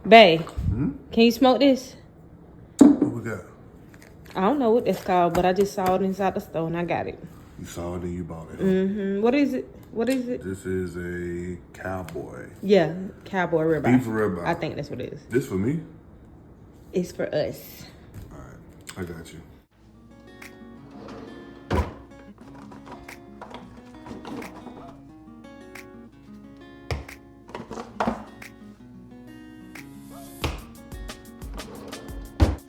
Bae, can you smoke this? What we got? I don't know what it's called, but I just saw it inside the store and I got it. You saw it and you bought it. Huh? What is it? What is it? This is a Cowboy. Yeah, Cowboy Ribeye. Beef ribeye. I think that's what it is. This for me? It's for us. All right, I got you.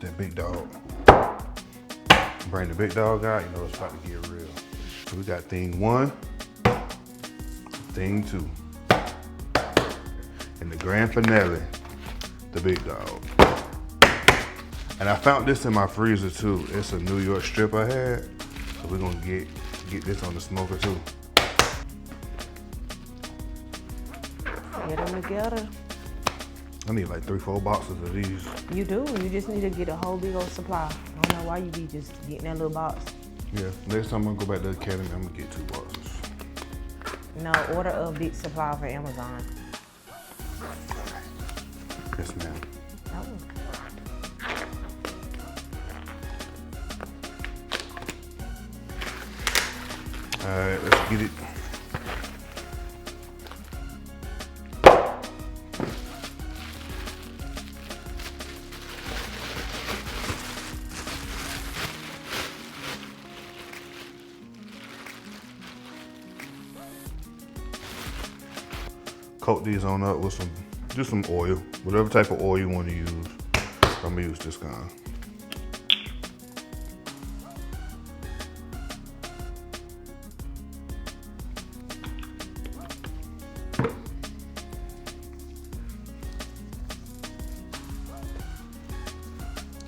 That big dog. Bring the big dog out, you know it's about to get real. So we got thing 1, thing 2. And the grand finale, the big dog. And I found this in my freezer too. It's a New York strip I had. So we're gonna get this on the smoker too. Get them together. I need like 3-4 boxes of these. You do. You just need to get a whole big old supply. I don't know why you be just getting that little box. Yeah, next time I go back to the academy, I'm gonna get 2 boxes. No, order a big supply for Amazon. Yes, ma'am. Oh. All right, let's get it. Coat these on up with just some oil, whatever type of oil you want to use. I'm gonna use this kind.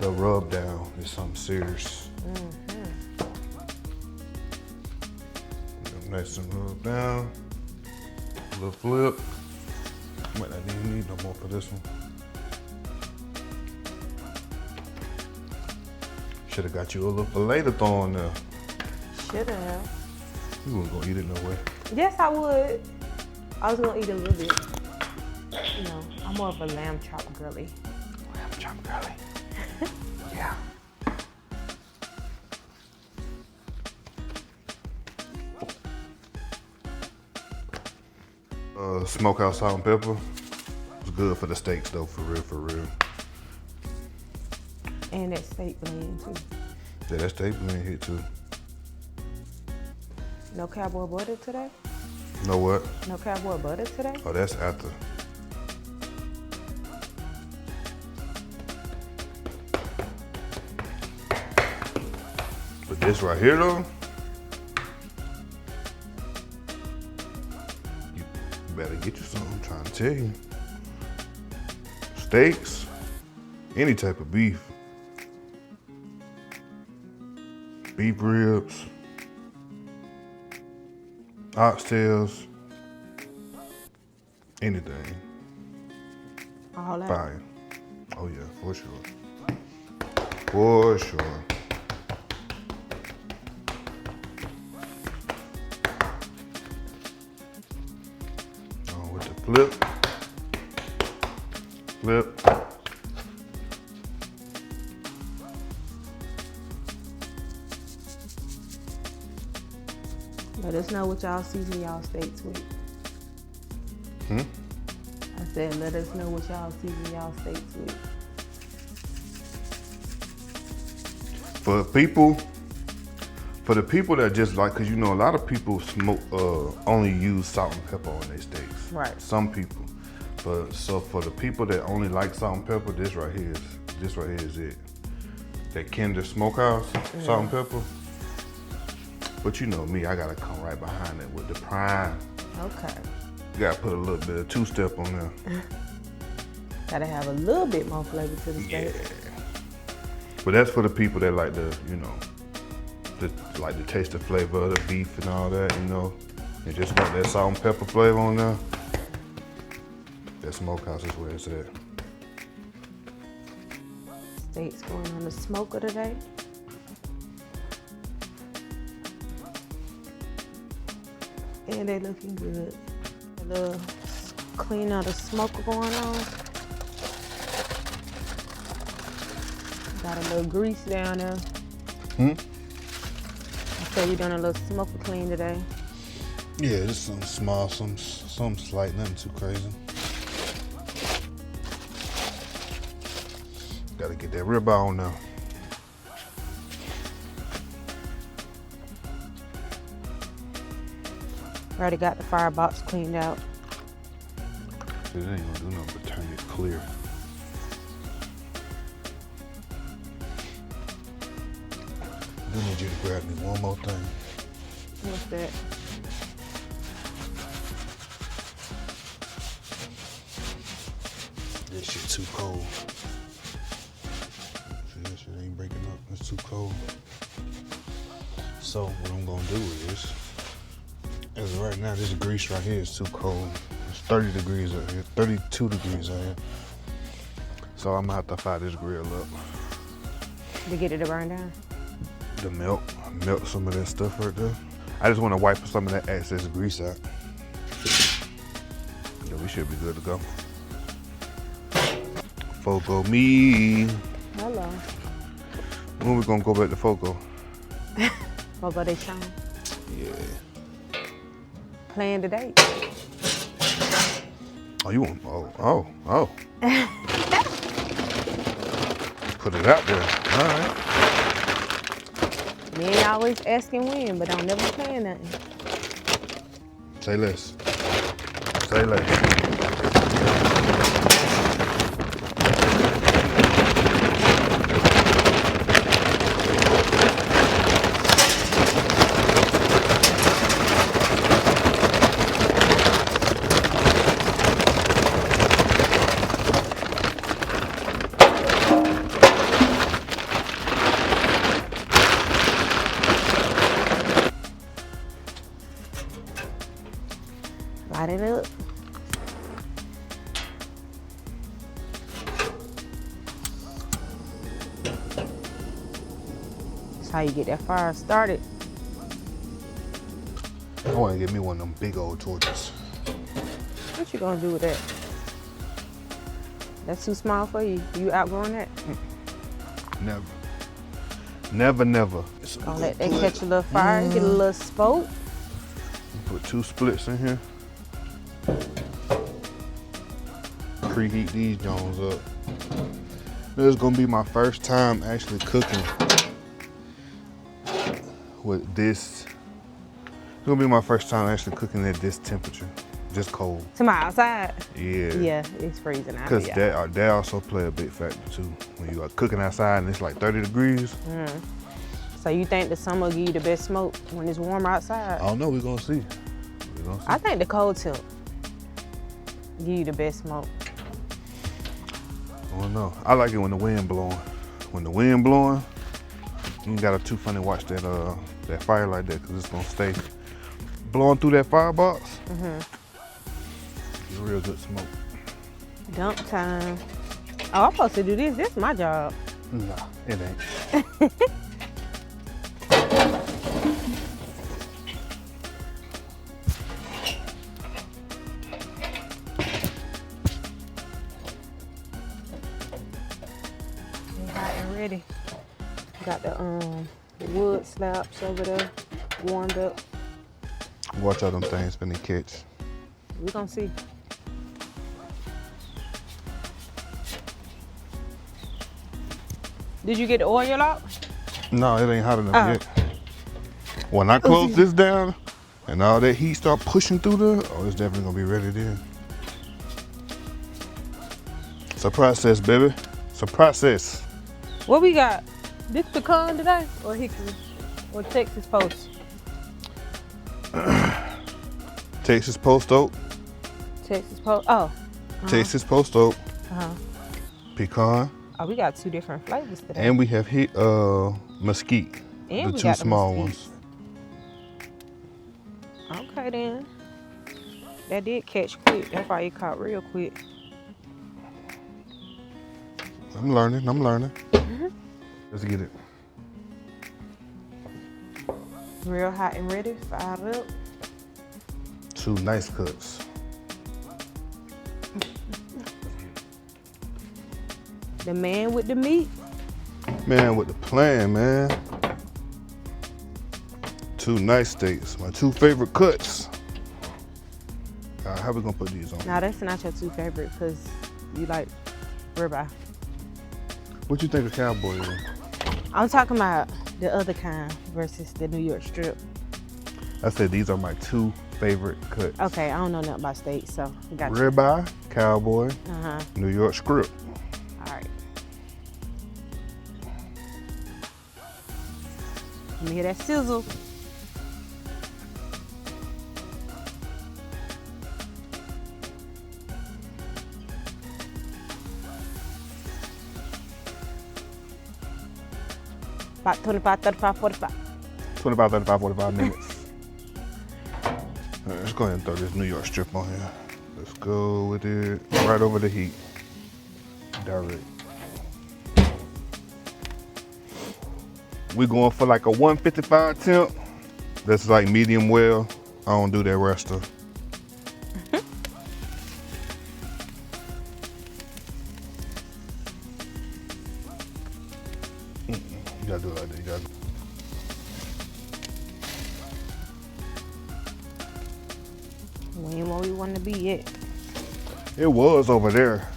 The rub down is something serious. Nice and rub down. A little flip. Might not even need no more for this one. Should have got you a little filet to throw on there. Should have. You wasn't gonna eat it no way. Yes, I would. I was gonna eat a little bit. You know, I'm more of a lamb chop girly. Lamb chop girly. Yeah. Smokehouse salt and pepper. It's good for the steaks though, for real, for real. And that steak blend too. Yeah, that steak blend hit too. No cowboy butter today? Know what? No cowboy butter today? Oh, that's after. But this right here though, you better get you some, I'm trying to tell you. Steaks, any type of beef. Beef ribs, oxtails, anything. All that. Fire. Oh yeah, for sure. For sure. On with the flip. Flip. Let us know what y'all season y'all steaks with. I said, let us know what y'all season y'all steaks with. For the people that just like, cause you know a lot of people smoke only use salt and pepper on their steaks. Right. Some people. But so for the people that only like salt and pepper, this right here is it. That Kinder Smokehouse salt and pepper. But you know me, I gotta come right behind it with the prime. Okay. You gotta put a little bit of 2-step on there. Gotta have a little bit more flavor to the steak. Yeah. But that's for the people that like the, you know, like the taste of flavor of the beef and all that, you know. And just want that salt and pepper flavor on there. That smokehouse is where it's at. Steaks going on the smoker today. And they looking good. A little clean out the smoker going on. Got a little grease down there. I said we done a little smoker clean today. Yeah, just something small, some slight, nothing too crazy. Gotta get that ribeye on now. Already got the firebox cleaned out. It ain't gonna do nothing but turn it clear. I need you to grab me one more thing. What's that? This shit too cold. See, that shit ain't breaking up. It's too cold. So what I'm gonna do is, as of right now, this grease right here is too cold. It's 30 degrees out here, 32 degrees out here. So I'm gonna have to fire this grill up. To get it to burn down? To melt some of that stuff right there. I just wanna wipe some of that excess grease out. Yeah, we should be good to go. Foco me. Hello. When we gonna go back to Foco? Fogo de Chão. Yeah. Plan today. Oh, you want? Oh. Put it out there. All right. Me ain't always asking when, but I'm never playing nothing. Say less. Say less. Light it up. That's how you get that fire started. I want to get me one of them big old torches. What you gonna do with that? That's too small for you. You outgrowing that? Never. Gonna let that catch a little fire, get a little smoke. Put 2 splits in here. Preheat these Jones up. This is gonna be my first time actually cooking with this. It's gonna be my first time actually cooking at this temperature, just cold. To my outside. Yeah. Yeah, it's freezing out. Cause Yeah. that also play a big factor too. When you are cooking outside and it's like 30 degrees. So you think the summer will give you the best smoke when it's warmer outside? I don't know. We're gonna see. I think the cold temp give you the best smoke. I don't know. I like it when the wind blowing. When the wind blowing, you ain't gotta too funny watch that fire like that, cause it's gonna stay blowing through that firebox. Get real good smoke. Dump time. Oh, I'm supposed to do this. This is my job. Nah, it ain't. Hot and ready. Got the wood slabs over there warmed up. Watch out, them things finna catch. We gonna see. Did you get the oil out? No, it ain't hot enough yet. When I close this down and all that heat start pushing through there, oh, it's definitely gonna be ready then. It's a process, baby. It's a process. What we got? This pecan today or hickory? Or Texas Post? Texas Post Oak. Texas Post. Oh. Texas Post Oak. Pecan. Oh, we got 2 different flavors today. And we have mesquite. And the we 2 got small mesquite. ones. Okay then. That did catch quick. That's why it caught real quick. I'm learning. Let's get it. Real hot and ready, fired up. 2 nice cuts. The man with the meat. Man, with the plan, man. 2 nice steaks, my 2 favorite cuts. How we gonna put these on? Now that's not your 2 favorite because you like ribeye. What you think of Cowboy is? I'm talking about the other kind versus the New York strip. I said these are my 2 favorite cuts. Okay, I don't know nothing about steak, so we got you. Ribeye, Cowboy, New York strip. All right. Let me hear that sizzle. About 25, 35, 45. 25, 35, 45 minutes. All right, let's go ahead and throw this New York strip on here. Let's go with it right over the heat. Direct. We going for like a 155 temp. That's like medium well. I don't do that rester. You gotta do it like that. You gotta. We ain't where we want to be yet. It was over there.